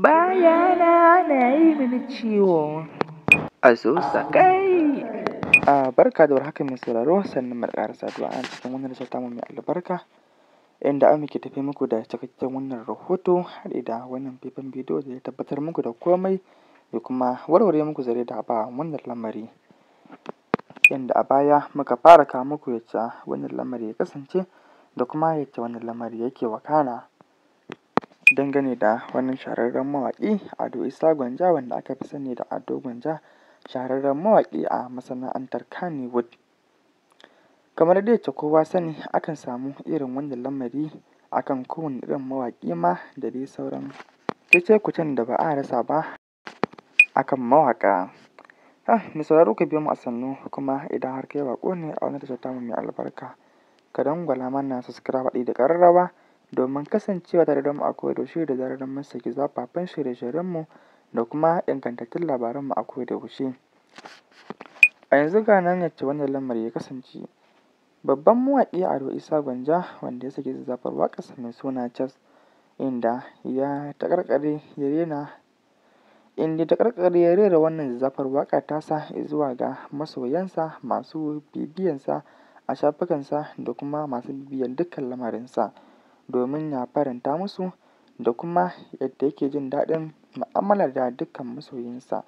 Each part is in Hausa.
Bayana na yi mini ciwo a sosai. Barka da warhaka mai sauraro, sannan mu da ƙara saduwa a cikin wannan tasha tamu mai albarka, inda muke tafe muku da cikakken wannan rahoto haɗe da wannan faifan bidiyo da zai tabbatar muku da komai da kuma warware muku zare da abawa wannan lamari. Inda a baya muka fara kawo muku yacce wannan lamari ya kasance da kuma yacce wannan lamari yake wakana dangane da wannan shahararren mawaƙi Ado Isa Gwanja, wanda aka fi sani da Ado Gwanja, shahararren mawaƙi a masana'antar Kannywood. Kamar dai yacce kowa sani, akan samu irin wannan lamari akan kowane irin mawaƙi ma da dai sauran cece-kucen da ba a rasa ba akan mawaƙa. Mai sauraro ka biyo mu a sannu, kuma idan har kai baƙo ne a wannan tasha tamu mai albarka, ka dangwala mana subscribe haɗi da ƙararrawa domin kasancewa tare da mu a kodayaushe da zarar mun saki zafafan shirye-shiryenmu da kuma ingantattun labaranmu a kodayaushe. A yanzu ga nan yacce wannan lamari ya kasance. Babban mawaƙi Ado Isa Gwanja, wanda ya saki zazzafar waƙarsa mai suna Cas, inda ya taƙarƙare ya rera wannan zazzafar waƙa tasa zuwa ga masoyansa masu bibiyansa a shafukansa da kuma masu bibiyan dukkan lamarinsa, domin ya faranta musu da kuma yadda yake jin daɗin mu'amala da dukkan masoyinsa.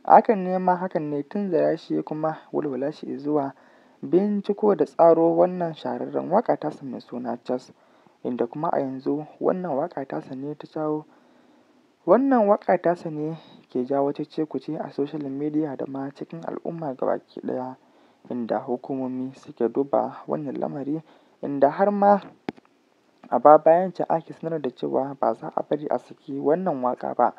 Hakan ne ya tunzura shi ya kuma walwala shi zuwa binciko da tsaro wannan shahararren waƙa tasa mai suna Cas, inda kuma a yanzu wannan waƙa tasa ne ke jawo cece-kuce a social media da ma cikin al'umma gabaki ɗaya, inda hukumomi suke duba wannan lamari, inda har ma a bayan can ake sanar da cewa ba za a bari a saki wannan waƙa ba.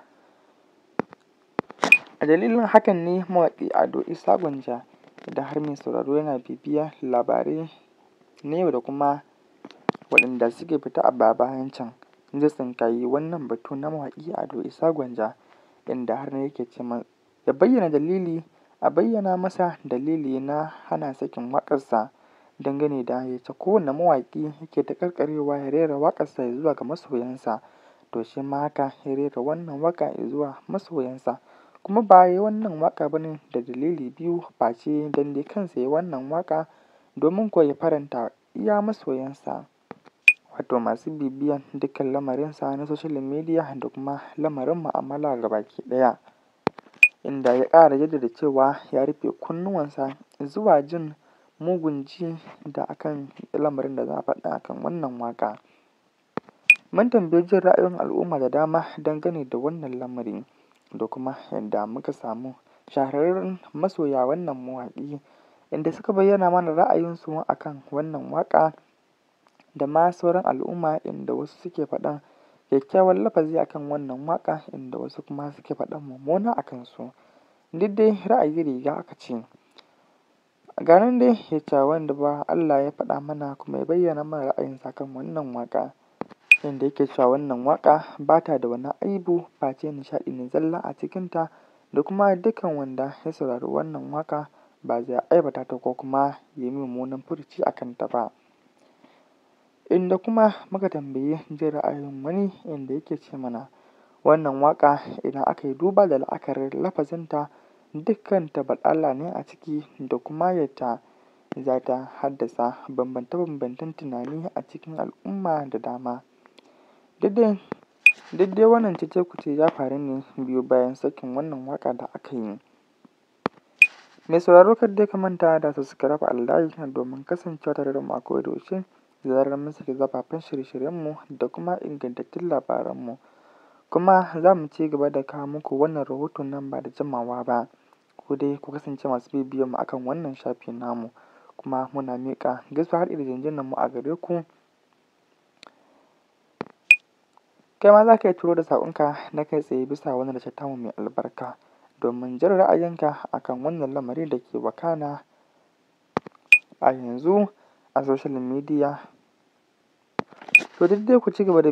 A dalilin hakan ne mawaƙi Ado Isa Gwanja, idan har mai sauraro yana bibiyar labarai na yau da kuma waɗanda suke fita a bayan can, zai tsinkayi wannan batu na mawaƙi Ado Isa Gwanja, inda har yake ce ya bayyana masa dalili na hana sakin waƙarsa dangane da yacce kowane mawaƙi yake taƙarƙarewa ya rera waƙarsa zuwa ga masoyansa. To shi ma haka ya rera wannan waƙa zuwa masoyansa, kuma ba ya yi wannan waƙa ba ne da dalili biyu face don dai kansa ya yi wannan waƙa domin kuwa ya faranta iya masoyansa, wato masu bibiyan dukkan lamarinsa na social media da kuma lamarin mu'amala gabaki ɗaya. Inda ya ƙara jaddada cewa ya rufe kunnuwansa zuwa jin mugun ji da akan lamarin da za a faɗa akan wannan waƙa. Mun tambayi jin ra'ayoyin al'umma da dama dangane da wannan lamari, da kuma yadda muka samu shahararrun masoya wannan mawaƙi, inda suka bayyana mana ra'ayinsu akan wannan waƙa da ma sauran al'umma, inda wasu suke faɗan kyakkyawan lafazi akan wannan waƙa, inda wasu kuma suke faɗan mummuna a kansu. Duk dai ra'ayi riga aka ce. Ga nan dai yacce wanda bawan Allah ya faɗa mana kuma ya bayyana mana ra'ayinsa kan wannan waƙa, inda yake cewa wannan waƙa ba ta da wani aibu face nishaɗi ne zalla a cikinta, da kuma dukkan wanda ya saurari wannan waƙa ba zai aibata ta ko kuma ya yi mummunan furuci a kanta ba. Inda kuma muka tambayi jin ra'ayin wani, inda yake ce mana wannan waƙa idan aka yi duba da la'akarin lafazinta, dukkanta baɗala ne a ciki, da kuma yadda za ta haddasa bambance-bambancen tunani a cikin al'umma da dama. Duk dai wannan cece-kuce ya faru ne biyo bayan sakin wannan waƙa da aka yi. Mai sauraro kar dai ka manta da subscribe and like domin kasancewa tare da mu a kodayaushe da zarar mun saki zafafan shirye-shiryenmu da kuma ingantattun labaranmu. Kuma za mu ci gaba da kawo muku wannan rahoton nan ba da jimawa ba. Ku dai ku kasance masu bibiyanmu akan wannan shafi namu, kuma muna miƙa gaisuwa haɗi da jinjinarmu a gare ku. Kai ma za ka iya turo da saƙonka na kai tsaye bisa wannan tasha tamu mai albarka domin jin ra'ayinka akan wannan lamari da ke wakana a yanzu a social media. To duk dai ku ci gaba da